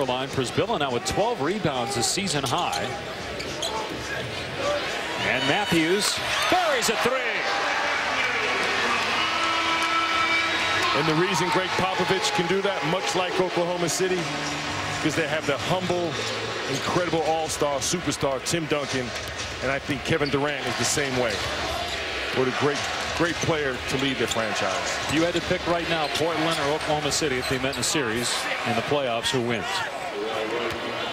line. Przybilla now with 12 rebounds, a season high. And Matthews buries a three. And the reason Greg Popovich can do that, much like Oklahoma City, because they have the humble, incredible all-star superstar Tim Duncan, and I think Kevin Durant is the same way. What a great player to lead their franchise. If you had to pick right now, Portland or Oklahoma City, if they met in a series in the playoffs, who wins?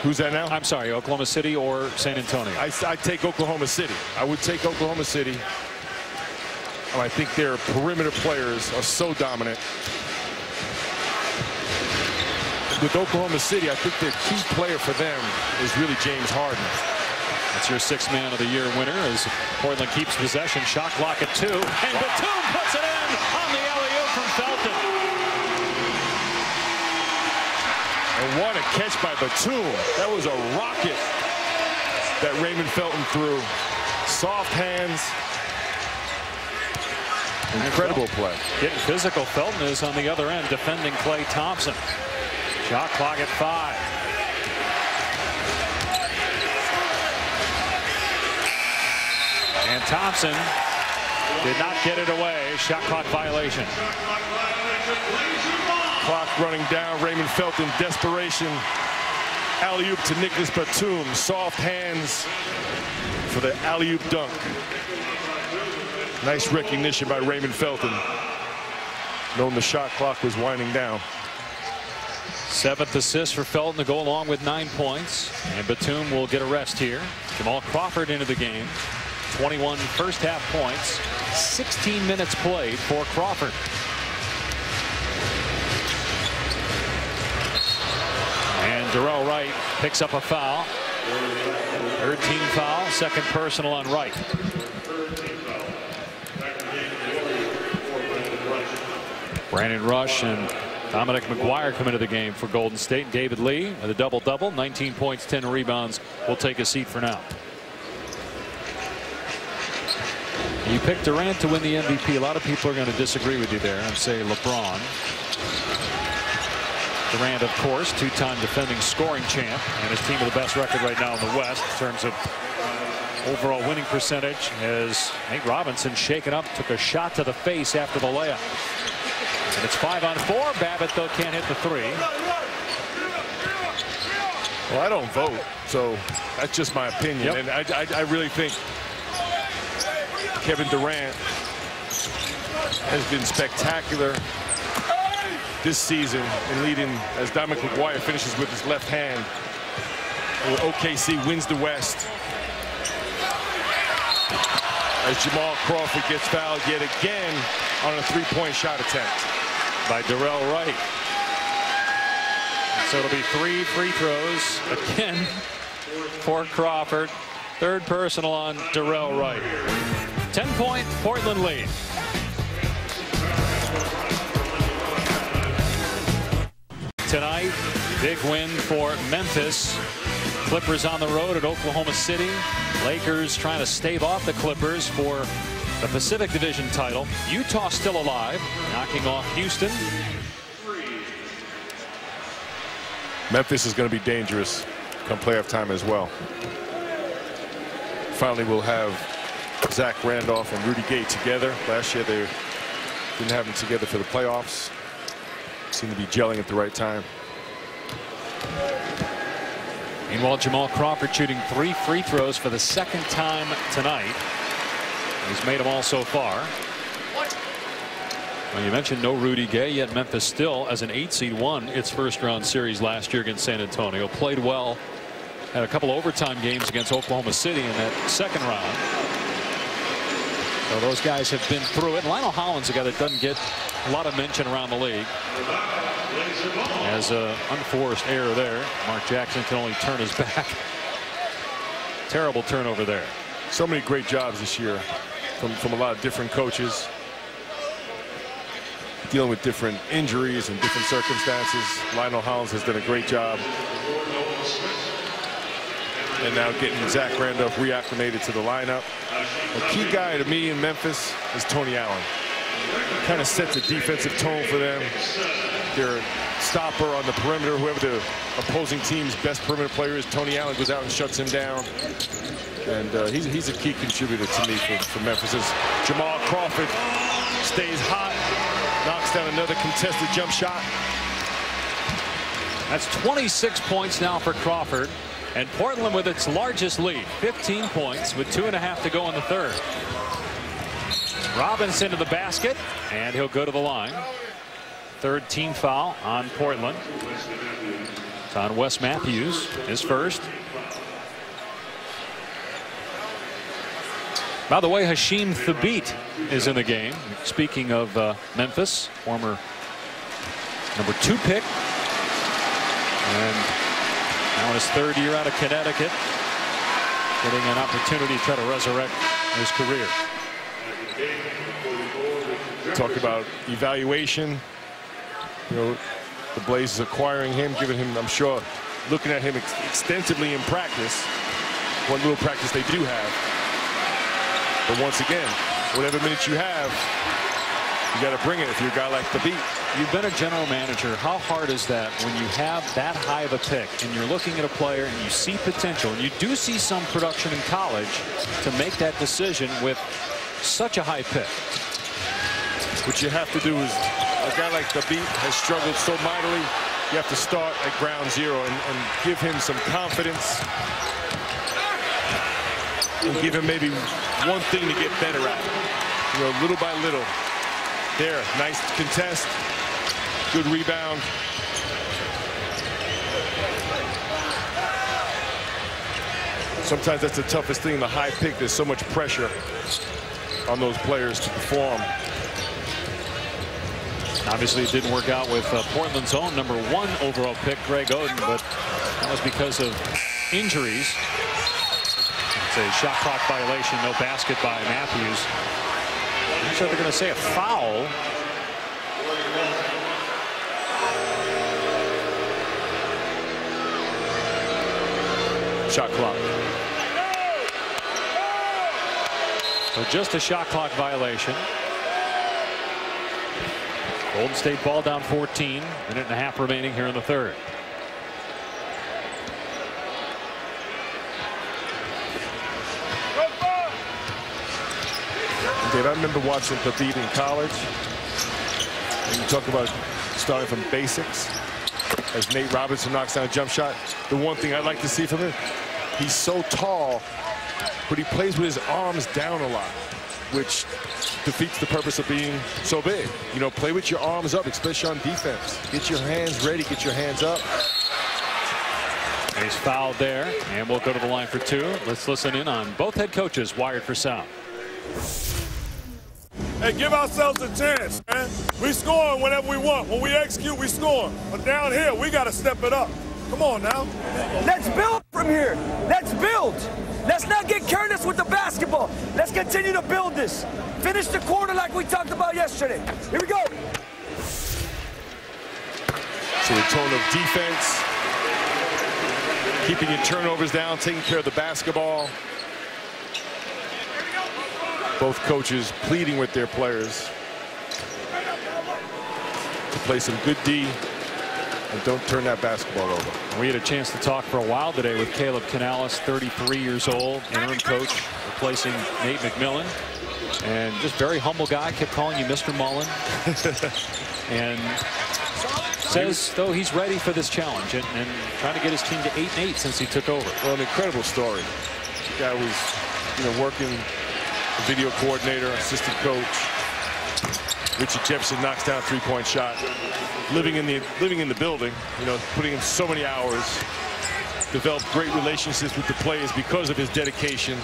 Who's that now? I'm sorry, Oklahoma City or San Antonio? I take Oklahoma City. I would take Oklahoma City. I think their perimeter players are so dominant. With Oklahoma City, I think the key player for them is really James Harden. That's your sixth man of the year winner as Portland keeps possession. Shot clock at 2. And Batum puts it in on the alley-oop from Felton. And what a catch by Batum. That was a rocket that Raymond Felton threw. Soft hands. Incredible play. Getting physical. Felton is on the other end defending Klay Thompson. Shot clock at 5. And Thompson did not get it away. Shot clock violation. Clock running down. Raymond Felton, desperation. Alley-oop to Nicholas Batum. Soft hands for the alley-oop dunk. Nice recognition by Raymond Felton, knowing the shot clock was winding down. 7th assist for Felton to go along with 9 points. And Batum will get a rest here. Jamal Crawford into the game. 21 first half points. 16 minutes played for Crawford. And Darrell Wright picks up a foul. 3rd team foul. 2nd personal on Wright. Brandon Rush and Dominic McGuire come into the game for Golden State. David Lee with a double-double, 19 points, 10 rebounds. Will take a seat for now. You picked Durant to win the MVP. A lot of people are going to disagree with you there and say LeBron. Durant, of course, 2-time defending scoring champ, and his team with the best record right now in the West in terms of overall winning percentage, as Nate Robinson shaken up, took a shot to the face after the layup. And it's 5-on-4. Babbitt, though, can't hit the 3. Well, I don't vote, so that's just my opinion. Yep. And I really think Kevin Durant has been spectacular this season in leading, as Dominic McGuire finishes with his left hand. OKC wins the West. As Jamal Crawford gets fouled yet again on a 3-point shot attempt by Darrell Wright. So it'll be 3 free throws again for Crawford. 3rd personal on Darrell Wright. 10-point Portland lead. Tonight, big win for Memphis. Clippers on the road at Oklahoma City. Lakers trying to stave off the Clippers for the Pacific Division title. Utah still alive, knocking off Houston. Memphis is going to be dangerous come playoff time as well. Finally, we'll have Zach Randolph and Rudy Gay together. Last year, they didn't have them together for the playoffs. Seem to be gelling at the right time. Meanwhile, Jamal Crawford shooting 3 free throws for the 2nd time tonight. He's made them all so far. Well, you mentioned no Rudy Gay, yet Memphis still, as an 8 seed, won its first-round series last year against San Antonio. Played well. Had a couple overtime games against Oklahoma City in that 2nd round. So those guys have been through it. Lionel Hollins, a guy that doesn't get a lot of mention around the league, has an unforced error there. Mark Jackson can only turn his back. Terrible turnover there. So many great jobs this year from a lot of different coaches, dealing with different injuries and different circumstances. Lionel Hollins has done a great job. And now getting Zach Randolph reacclimated to the lineup. A key guy to me in Memphis is Tony Allen. Kind of sets a defensive tone for them. their stopper on the perimeter. Whoever the opposing team's best perimeter player is, Tony Allen goes out and shuts him down. And he's a key contributor to me for Memphis. As Jamal Crawford stays hot, knocks down another contested jump shot. That's 26 points now for Crawford. And Portland with its largest lead, 15 points with 2.5 to go in the third. Robinson to the basket, and he'll go to the line. Third team foul on Portland. It's on Wes Matthews, his first. By the way, Hasheem Thabeet is in the game. Speaking of Memphis, former #2 pick. And now in his third year out of Connecticut, getting an opportunity to try to resurrect his career. Talk about evaluation. You know, the Blazers acquiring him, giving him, I'm sure, looking at him extensively in practice. What little practice they do have. But once again, whatever minutes you have, you got to bring it if you're a guy like Thabeet. You've been a general manager. How hard is that when you have that high of a pick and you're looking at a player and you see potential, and you do see some production in college, to make that decision with such a high pick? What you have to do is, a guy like Thabeet has struggled so mightily, you have to start at ground zero and give him some confidence. And give him maybe one thing to get better at. You know, little by little. There, nice contest. Good rebound. Sometimes that's the toughest thing, the high pick. There's so much pressure on those players to perform. Obviously, it didn't work out with Portland's own #1 overall pick, Greg Oden, but that was because of injuries. It's a shot clock violation, no basket by Matthews. I'm sure they're going to say a foul. Shot clock. So just a shot clock violation. Golden State ball down 14, minute and a half remaining here in the third. Dave, I remember watching Thabeet in college. And you talk about starting from basics. As Nate Robinson knocks down a jump shot, the one thing I'd like to see from him, he's so tall, but he plays with his arms down a lot, which defeats the purpose of being so big. You know, play with your arms up, especially on defense. Get your hands ready, get your hands up. And he's fouled there, and we'll go to the line for two. Let's listen in on both head coaches wired for sound. Hey, give ourselves a chance, man. We scoring whenever we want. When we execute, we score. But down here, we got to step it up. Come on now. Let's build from here. Let's build. Let's not get careless with the basketball. Let's continue to build this. Finish the quarter like we talked about yesterday. Here we go. So the tone of defense, keeping your turnovers down, taking care of the basketball. Both coaches pleading with their players to play some good D and don't turn that basketball over. We had a chance to talk for a while today with Caleb Canales, 33 years old, interim coach, replacing Nate McMillan. And just very humble guy, kept calling you Mr. Mullen. And says, though, he's ready for this challenge and trying to get his team to 8-8 since he took over. Well, an incredible story. The guy was, you know, working video coordinator, assistant coach. Richie Jefferson knocks down a three-point shot. Living in the building, you know, putting in so many hours. Developed great relationships with the players because of his dedication.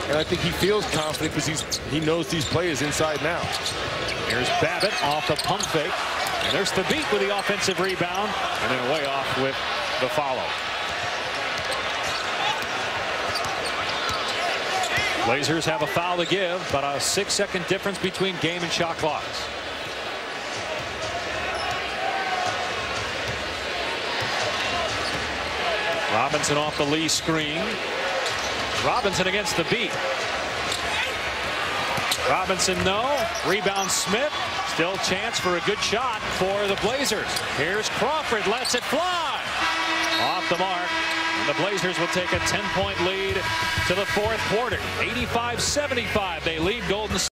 And I think he feels confident because he knows these players inside and out. Here's Babbitt off the pump fake. And there's Thabeet with the offensive rebound. And then way off with the follow. Blazers have a foul to give, but a 6-second difference between game and shot clocks. Robinson off the Lee screen. Robinson against Thabeet. Robinson, no. Rebound Smith. Still chance for a good shot for the Blazers. Here's Crawford, lets it fly. Off the mark. And the Blazers will take a 10-point lead to the fourth quarter. 85-75. They lead Golden State.